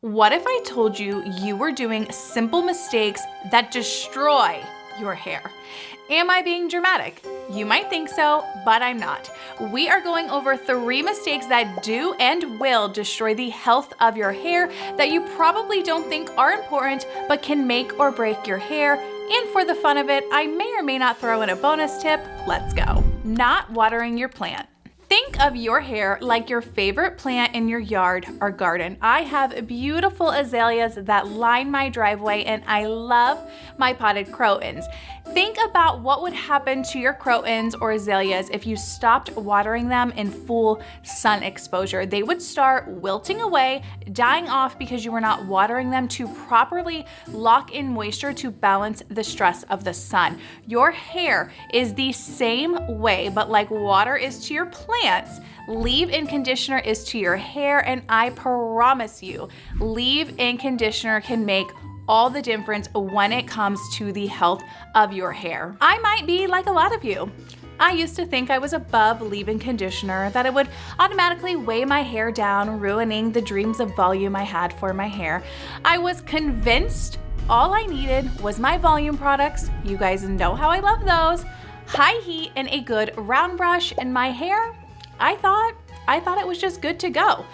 What if I told you you were doing simple mistakes that destroy your hair? Am I being dramatic? You might think so, but I'm not. We are going over 3 mistakes that do and will destroy the health of your hair that you probably don't think are important, but can make or break your hair. And for the fun of it, I may or may not throw in a bonus tip. Let's go. Not watering your plant. Think of your hair like your favorite plant in your yard or garden. I have beautiful azaleas that line my driveway, and I love my potted crotons. Think about what would happen to your crotons or azaleas if you stopped watering them in full sun exposure. They would start wilting away, dying off because you were not watering them to properly lock in moisture to balance the stress of the sun. Your hair is the same way, but like water is to your plants, leave-in conditioner is to your hair, and I promise you, leave-in conditioner can make all the difference when it comes to the health of your hair. I might be like a lot of you. I used to think I was above leave-in conditioner, that it would automatically weigh my hair down, ruining the dreams of volume I had for my hair. I was convinced all I needed was my volume products. You guys know how I love those. High heat and a good round brush in my hair. I thought it was just good to go.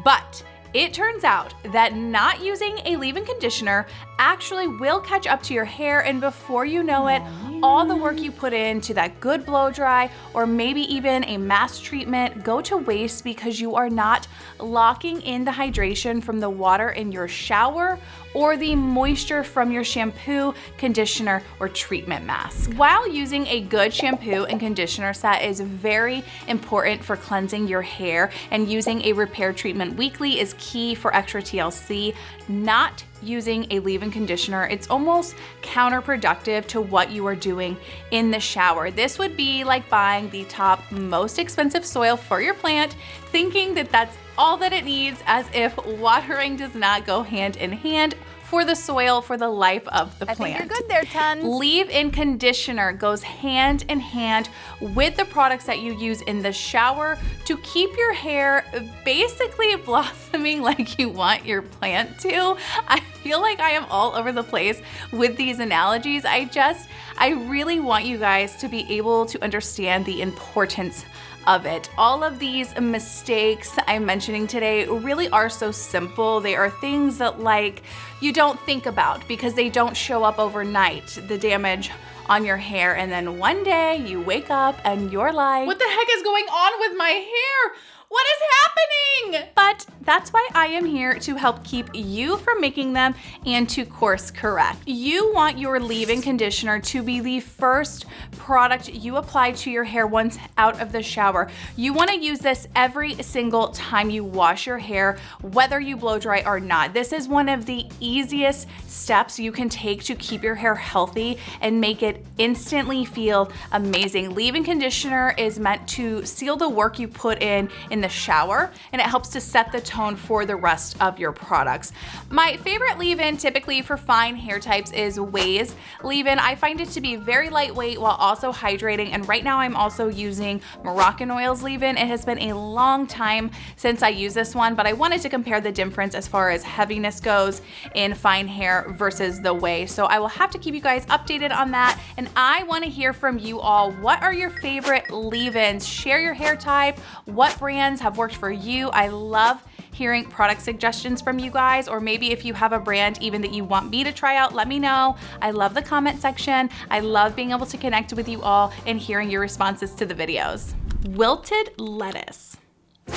But it turns out that not using a leave-in conditioner actually will catch up to your hair, and before you know it, all the work you put into that good blow dry or maybe even a mask treatment go to waste because you are not locking in the hydration from the water in your shower or the moisture from your shampoo, conditioner, or treatment mask. While using a good shampoo and conditioner set is very important for cleansing your hair, and using a repair treatment weekly is key for extra TLC, not using a leave-in conditioner, it's almost counterproductive to what you are doing in the shower. This would be like buying the top most expensive soil for your plant, thinking that that's all that it needs, as if watering does not go hand in hand for the soil for the life of the plant. I think you're good there, Tons. Leave-in conditioner goes hand in hand with the products that you use in the shower to keep your hair basically blossoming like you want your plant to. I feel like I am all over the place with these analogies. I really want you guys to be able to understand the importance of it. All of these mistakes I'm mentioning today really are so simple. They are things that like you don't think about because they don't show up overnight, the damage on your hair, and then one day you wake up and you're like, what the heck is going on with my hair? What is happening? But that's why I am here to help keep you from making them and to course correct. You want your leave-in conditioner to be the first product you apply to your hair once out of the shower. You want to use this every single time you wash your hair, whether you blow dry or not. This is one of the easiest steps you can take to keep your hair healthy and make it instantly feel amazing. Leave-in conditioner is meant to seal the work you put in the shower, and it helps to set the tone for the rest of your products. My favorite leave-in typically for fine hair types is Waze leave-in. I find it to be very lightweight while also hydrating, and right now I'm also using Moroccan oils leave-in. It has been a long time since I used this one, but I wanted to compare the difference as far as heaviness goes in fine hair versus the Way. So I will have to keep you guys updated on that, and I want to hear from you all. What are your favorite leave-ins? Share your hair type. What brands have worked for you? I love hearing product suggestions from you guys, or maybe if you have a brand even that you want me to try out, let me know. I love the comment section. I love being able to connect with you all and hearing your responses to the videos. Wilted lettuce.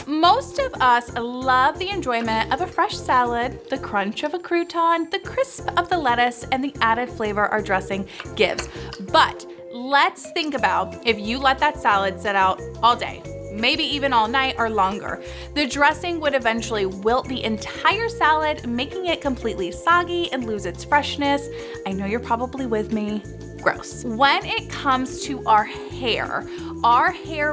Most of us love the enjoyment of a fresh salad, the crunch of a crouton, the crisp of the lettuce, and the added flavor our dressing gives. But let's think about if you let that salad sit out all day, maybe even all night or longer. The dressing would eventually wilt the entire salad, making it completely soggy and lose its freshness. I know you're probably with me. Gross. When it comes to our hair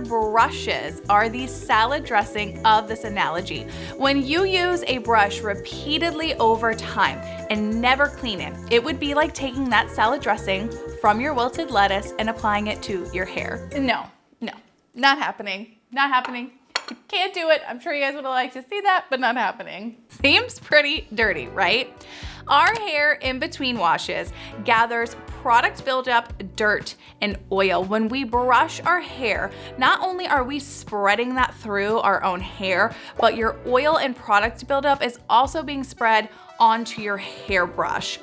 brushes are the salad dressing of this analogy. When you use a brush repeatedly over time and never clean it would be like taking that salad dressing from your wilted lettuce and applying it to your hair. No, not happening. Not happening. Can't do it. I'm sure you guys would have liked to see that, but not happening. Seems pretty dirty, right? Our hair in between washes gathers product buildup, dirt, and oil. When we brush our hair, not only are we spreading that through our own hair, but your oil and product buildup is also being spread onto your hairbrush.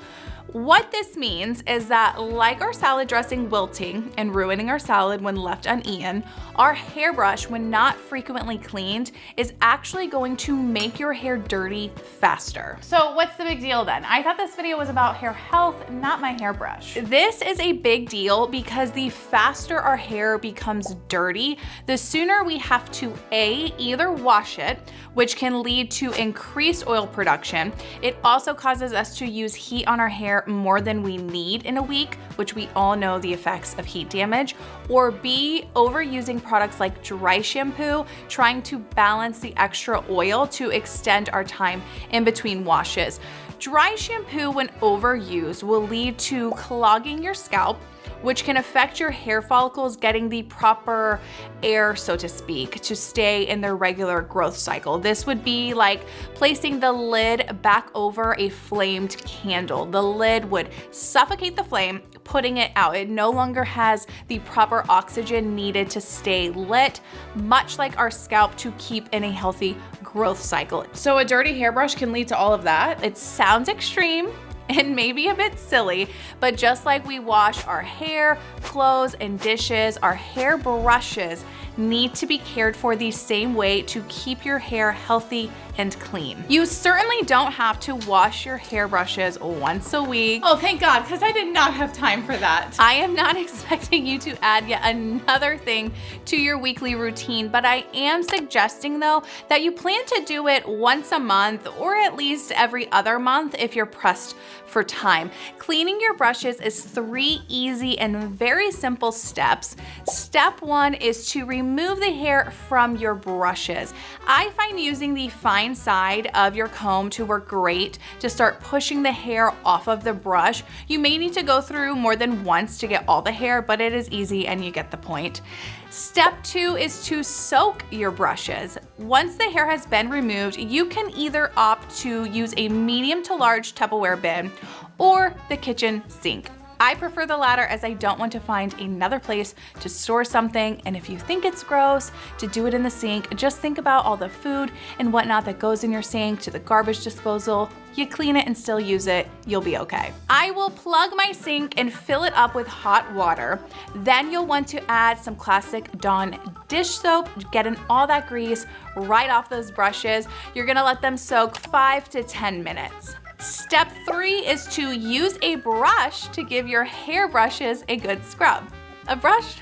What this means is that, like our salad dressing wilting and ruining our salad when left uneaten, our hairbrush, when not frequently cleaned, is actually going to make your hair dirty faster. So what's the big deal then? I thought this video was about hair health, not my hairbrush. This is a big deal because the faster our hair becomes dirty, the sooner we have to either wash it, which can lead to increased oil production. It also causes us to use heat on our hair more than we need in a week, which we all know the effects of heat damage, or B, overusing products like dry shampoo, trying to balance the extra oil to extend our time in between washes. Dry shampoo, when overused, will lead to clogging your scalp, which can affect your hair follicles getting the proper air, so to speak, to stay in their regular growth cycle. This would be like placing the lid back over a flamed candle. The lid would suffocate the flame, putting it out. It no longer has the proper oxygen needed to stay lit, much like our scalp to keep in a healthy growth cycle. So a dirty hairbrush can lead to all of that. It sounds extreme and maybe a bit silly, but just like we wash our hair, clothes, and dishes, our hair brushes need to be cared for the same way to keep your hair healthy and clean. You certainly don't have to wash your hairbrushes once a week. Oh, thank God, because I did not have time for that. I am not expecting you to add yet another thing to your weekly routine, but I am suggesting though that you plan to do it once a month or at least every other month if you're pressed for time. Cleaning your brushes is 3 easy and very simple steps. Step 1 is to remove the hair from your brushes. I find using the fine side of your comb to work great to start pushing the hair off of the brush. You may need to go through more than once to get all the hair, but it is easy and you get the point. Step 2 is to soak your brushes. Once the hair has been removed, you can either opt to use a medium to large Tupperware bin or the kitchen sink. I prefer the latter as I don't want to find another place to store something, and if you think it's gross to do it in the sink, just think about all the food and whatnot that goes in your sink to the garbage disposal. You clean it and still use it, you'll be okay. I will plug my sink and fill it up with hot water. Then you'll want to add some classic Dawn dish soap, getting all that grease right off those brushes. You're gonna let them soak 5 to 10 minutes. Step 3 is to use a brush to give your hairbrushes a good scrub. A brush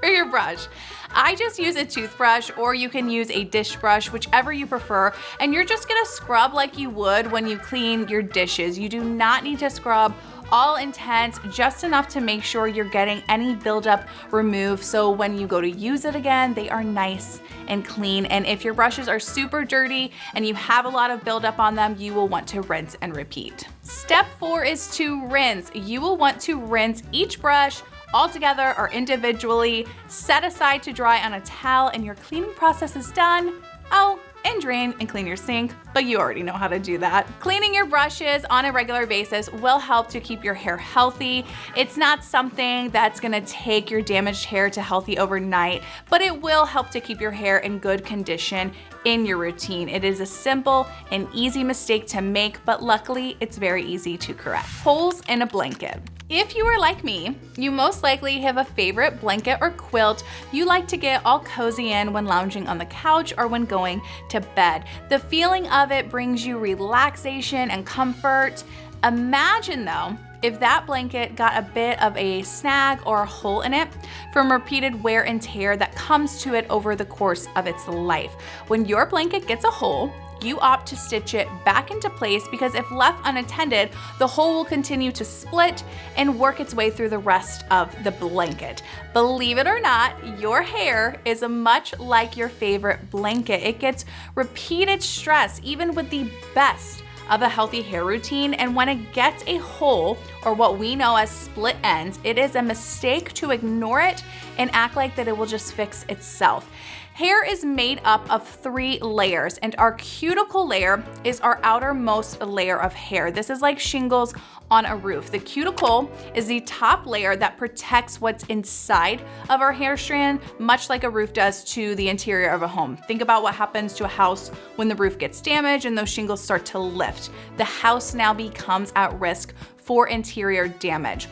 or your brush? I just use a toothbrush, or you can use a dish brush, whichever you prefer, and you're just gonna scrub like you would when you clean your dishes. You do not need to scrub all intense, just enough to make sure you're getting any buildup removed, so when you go to use it again, they are nice and clean. And if your brushes are super dirty and you have a lot of buildup on them, you will want to rinse and repeat. Step 4 is to rinse. You will want to rinse each brush all together or individually, set aside to dry on a towel, and your cleaning process is done. Oh, and drain and clean your sink, but you already know how to do that. Cleaning your brushes on a regular basis will help to keep your hair healthy. It's not something that's gonna take your damaged hair to healthy overnight, but it will help to keep your hair in good condition in your routine. It is a simple and easy mistake to make, but luckily it's very easy to correct. Holes in a blanket. If you are like me, you most likely have a favorite blanket or quilt you like to get all cozy in when lounging on the couch or when going to bed. The feeling of it brings you relaxation and comfort. Imagine though, if that blanket got a bit of a snag or a hole in it from repeated wear and tear that comes to it over the course of its life. When your blanket gets a hole, you opt to stitch it back into place, because if left unattended, the hole will continue to split and work its way through the rest of the blanket. Believe it or not, your hair is much like your favorite blanket. It gets repeated stress even with the best of a healthy hair routine, and when it gets a hole, or what we know as split ends, it is a mistake to ignore it and act like that it will just fix itself. Hair is made up of 3 layers, and our cuticle layer is our outermost layer of hair. This is like shingles on a roof. The cuticle is the top layer that protects what's inside of our hair strand, much like a roof does to the interior of a home. Think about what happens to a house when the roof gets damaged and those shingles start to lift. The house now becomes at risk for interior damage.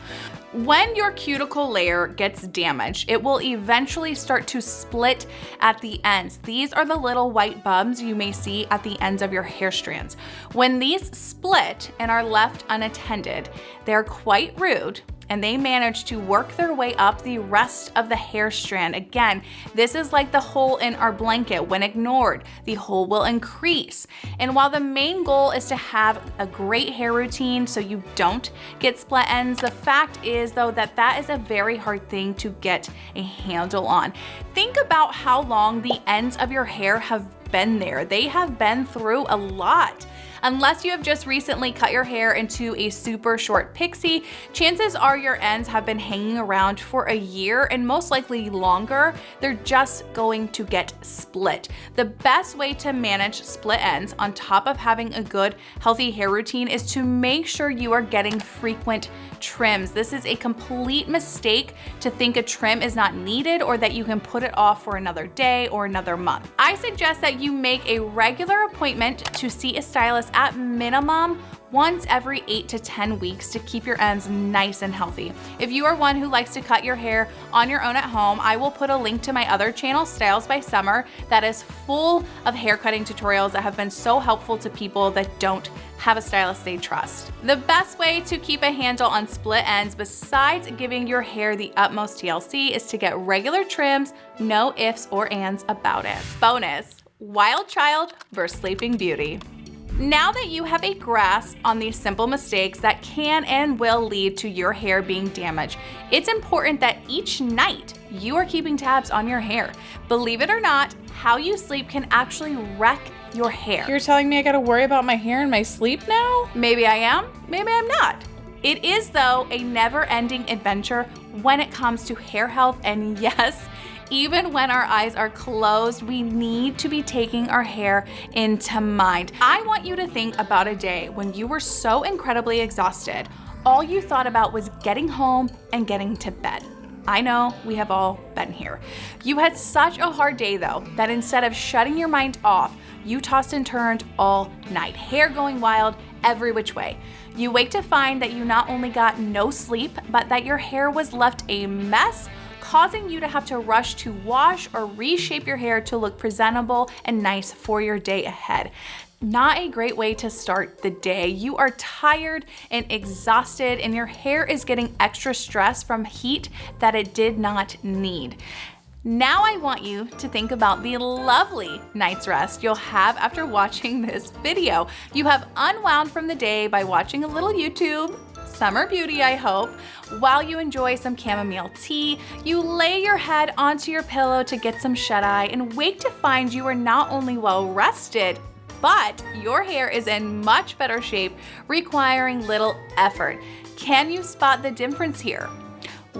When your cuticle layer gets damaged, it will eventually start to split at the ends. These are the little white bumps you may see at the ends of your hair strands. When these split and are left unattended, they're quite rude, and they manage to work their way up the rest of the hair strand. Again, this is like the hole in our blanket. When ignored, the hole will increase. And while the main goal is to have a great hair routine so you don't get split ends, the fact is though that is a very hard thing to get a handle on. Think about how long the ends of your hair have been there. They have been through a lot. Unless you have just recently cut your hair into a super short pixie, chances are your ends have been hanging around for a year and most likely longer. They're just going to get split. The best way to manage split ends on top of having a good, healthy hair routine is to make sure you are getting frequent trims. This is a complete mistake to think a trim is not needed or that you can put it off for another day or another month. I suggest that you make a regular appointment to see a stylist at minimum once every 8 to 10 weeks to keep your ends nice and healthy. If you are one who likes to cut your hair on your own at home, I will put a link to my other channel, Styles by Summer, that is full of hair cutting tutorials that have been so helpful to people that don't have a stylist they trust. The best way to keep a handle on split ends, besides giving your hair the utmost TLC, is to get regular trims, no ifs or ands about it. Bonus, Wild Child versus Sleeping Beauty. Now that you have a grasp on these simple mistakes that can and will lead to your hair being damaged, it's important that each night you are keeping tabs on your hair. Believe it or not, how you sleep can actually wreck your hair. You're telling me I gotta worry about my hair in my sleep now? Maybe I am, maybe I'm not. It is though a never-ending adventure when it comes to hair health, and yes, even when our eyes are closed, we need to be taking our hair into mind. I want you to think about a day when you were so incredibly exhausted, all you thought about was getting home and getting to bed. I know, we have all been here. You had such a hard day though, that instead of shutting your mind off, you tossed and turned all night, hair going wild every which way. You wake to find that you not only got no sleep, but that your hair was left a mess, causing you to have to rush to wash or reshape your hair to look presentable and nice for your day ahead. Not a great way to start the day. You are tired and exhausted, and your hair is getting extra stress from heat that it did not need. Now I want you to think about the lovely night's rest you'll have after watching this video. You have unwound from the day by watching a little YouTube, summer beauty I hope. While you enjoy some chamomile tea, you lay your head onto your pillow to get some shut-eye and wake to find you are not only well rested, but your hair is in much better shape, requiring little effort. Can you spot the difference here?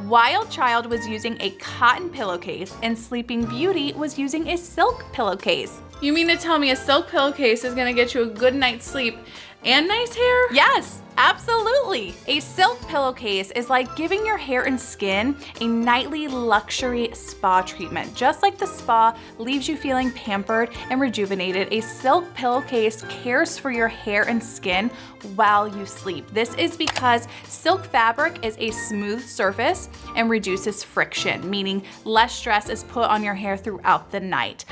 Wild Child was using a cotton pillowcase and Sleeping Beauty was using a silk pillowcase. You mean to tell me a silk pillowcase is gonna get you a good night's sleep and nice hair? Yes, absolutely. A silk pillowcase is like giving your hair and skin a nightly luxury spa treatment. Just like the spa leaves you feeling pampered and rejuvenated, a silk pillowcase cares for your hair and skin while you sleep. This is because silk fabric is a smooth surface and reduces friction, meaning less stress is put on your hair throughout the night.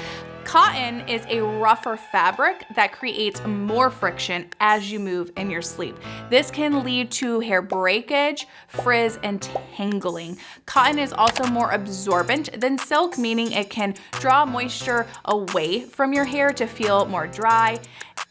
Cotton is a rougher fabric that creates more friction as you move in your sleep. This can lead to hair breakage, frizz, and tangling. Cotton is also more absorbent than silk, meaning it can draw moisture away from your hair to feel more dry.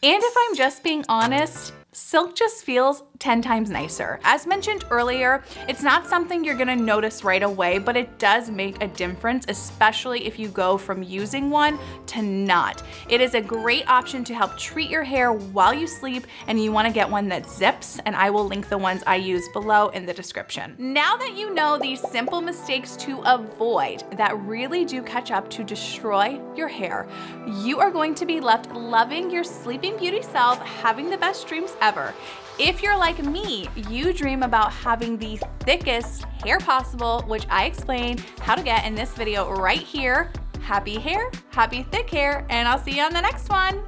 And if I'm just being honest, silk just feels 10 times nicer. As mentioned earlier, it's not something you're gonna notice right away, but it does make a difference, especially if you go from using one to not. It is a great option to help treat your hair while you sleep, and you wanna get one that zips, and I will link the ones I use below in the description. Now that you know these simple mistakes to avoid that really do catch up to destroy your hair, you are going to be left loving your Sleeping Beauty self, having the best dreams ever. If you're like me, you dream about having the thickest hair possible, which I explain how to get in this video right here. Happy hair, happy thick hair, and I'll see you on the next one.